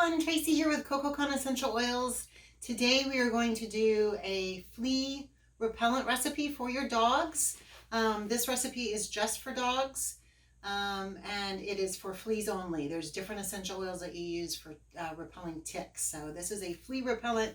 everyone, Tracy here with CocoCon Essential Oils. Today we are going to do a flea repellent recipe for your dogs. This recipe is just for dogs and it is for fleas only. There's different essential oils that you use for repelling ticks. So this is a flea repellent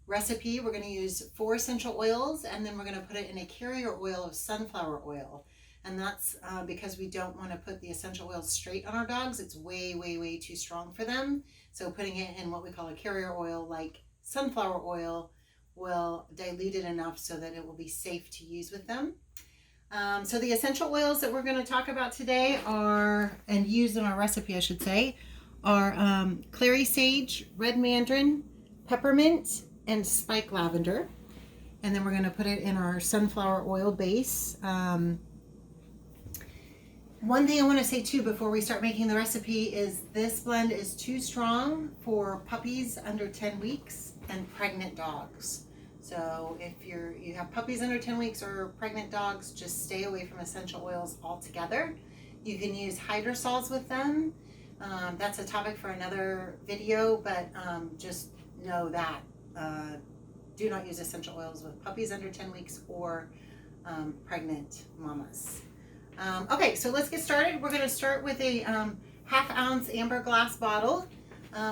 recipe. We're going to use 4 essential oils and then we're going to put it in a carrier oil of sunflower oil. And that's because we don't want to put the essential oils straight on our dogs. It's way, way, way too strong for them. So putting it in what we call a carrier oil like sunflower oil will dilute it enough so that it will be safe to use with them. So the essential oils that we're going to talk about today are, and used in our recipe I should say, are clary sage, red mandarin, peppermint, and spike lavender. And then we're going to put it in our sunflower oil base. One thing I want to say too before we start making the recipe is this blend is too strong for puppies under 10 weeks and pregnant dogs. So if you have puppies under 10 weeks or pregnant dogs, just stay away from essential oils altogether. You can use hydrosols with them. That's a topic for another video, but just know that do not use essential oils with puppies under 10 weeks or pregnant mamas. Okay, so let's get started. We're going to start with a half-ounce amber glass bottle.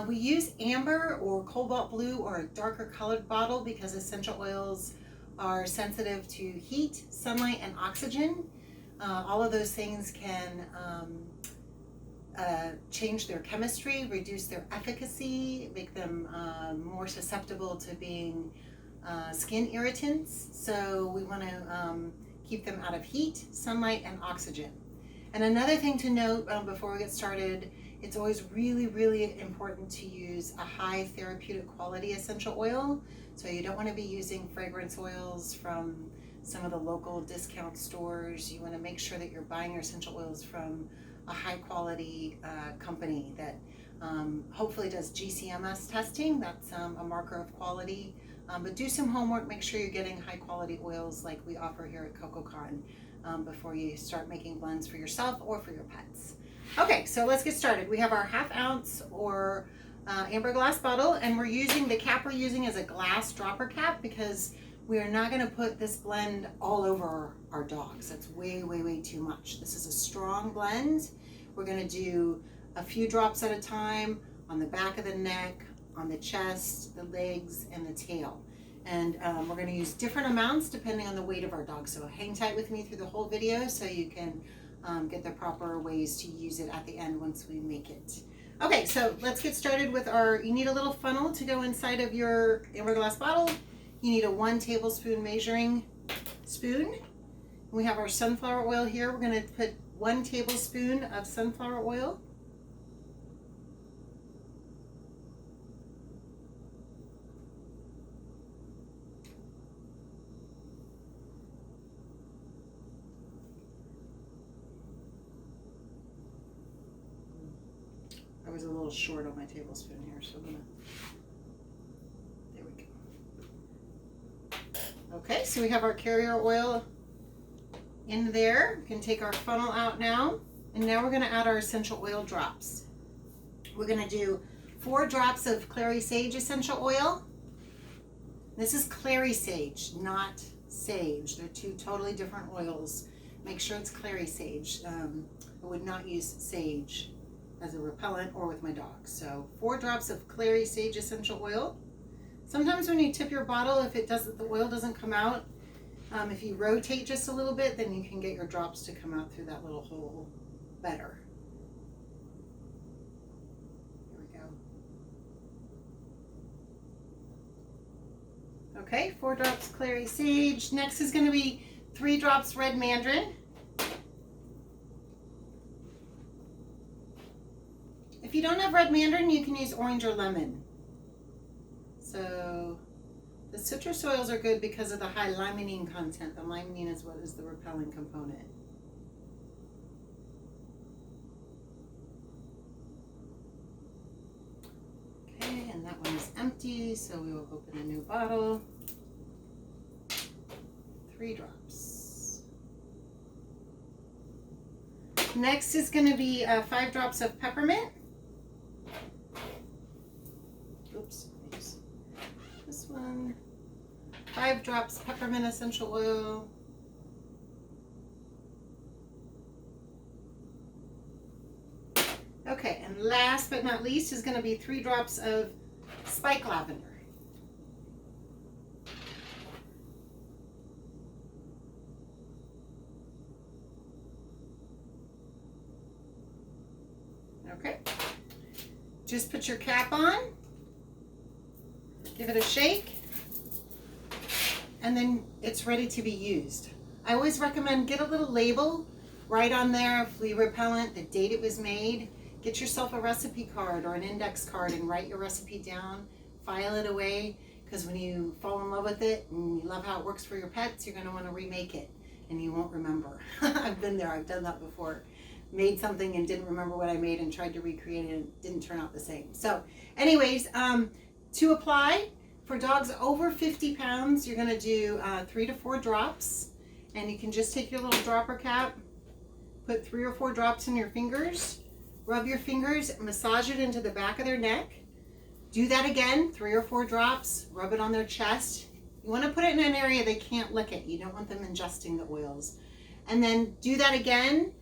We use amber or cobalt blue or a darker colored bottle because essential oils are sensitive to heat, sunlight, and oxygen. All of those things can change their chemistry, reduce their efficacy, make them more susceptible to being skin irritants. So we want to keep them out of heat, sunlight, and oxygen. And another thing to note before we get started, it's always really, really important to use a high therapeutic quality essential oil. So you don't want to be using fragrance oils from some of the local discount stores. You want to make sure that you're buying your essential oils from a high quality company that hopefully does GCMS testing. That's a marker of quality. But do some homework, make sure you're getting high quality oils like we offer here at CocoCon before you start making blends for yourself or for your pets. Okay, so let's get started. We have our half-ounce or amber glass bottle, and we're using, the cap we're using is a glass dropper cap because we are not going to put this blend all over our dogs. That's way, way, way too much. This is a strong blend. We're going to do a few drops at a time on the back of the neck, on the chest, the legs, and the tail. And we're going to use different amounts depending on the weight of our dog. So hang tight with me through the whole video so you can get the proper ways to use it at the end once we make it. Okay, so let's get started with our, you need a little funnel to go inside of your amber glass bottle. You need a 1 tablespoon measuring spoon. We have our sunflower oil here. We're going to put 1 tablespoon of sunflower oil. I was a little short on my tablespoon here, so I'm gonna, there we go. Okay, so we have our carrier oil in there. We can take our funnel out now, and now we're gonna add our essential oil drops. We're gonna do 4 drops of clary sage essential oil. This is clary sage, not sage. They're 2 totally different oils. Make sure it's clary sage. I would not use sage as a repellent or with my dogs. So 4 drops of clary sage essential oil. Sometimes when you tip your bottle, if it doesn't, the oil doesn't come out, if you rotate just a little bit, then you can get your drops to come out through that little hole better. Here we go. Okay, 4 drops clary sage. Next is going to be 3 drops red mandarin. If you don't have red mandarin, you can use orange or lemon. So the citrus oils are good because of the high limonene content. The limonene is what is the repelling component. Okay, and that one is empty, so we will open a new bottle. 3 drops. Next is going to be 5 drops of peppermint. 5 drops peppermint essential oil. Okay, and last but not least is going to be 3 drops of spike lavender. Okay, just put your cap on, give it a shake, and then it's ready to be used. I always recommend get a little label, write on there, Flea Repellent, the date it was made. Get yourself a recipe card or an index card and write your recipe down, file it away, because when you fall in love with it and you love how it works for your pets, you're going to want to remake it and you won't remember. I've been there, I've done that before. Made something and didn't remember what I made and tried to recreate it and it didn't turn out the same. So anyways, to apply, for dogs over 50 pounds, you're going to do 3 to 4 drops, and you can just take your little dropper cap, put 3 or 4 drops in your fingers, rub your fingers, massage it into the back of their neck. Do that again, 3 or 4 drops, rub it on their chest. You want to put it in an area they can't lick it. You don't want them ingesting the oils. And then do that again.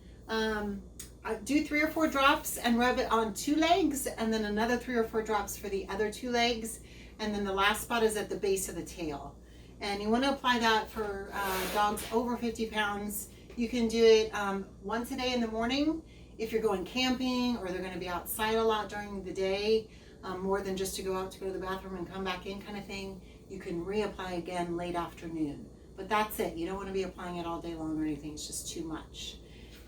Do 3 or 4 drops and rub it on 2 legs, and then another 3 or 4 drops for the other 2 legs. And then the last spot is at the base of the tail. And you want to apply that for dogs over 50 pounds. You can do it once a day in the morning if you're going camping or they're going to be outside a lot during the day, more than just to go out to go to the bathroom and come back in kind of thing. You can reapply again late afternoon. But that's it. You don't want to be applying it all day long or anything. It's just too much.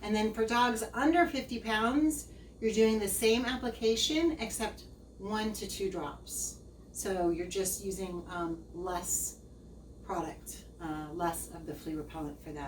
And then for dogs under 50 pounds, you're doing the same application except 1 to 2 drops. So you're just using less product, less of the flea repellent for that.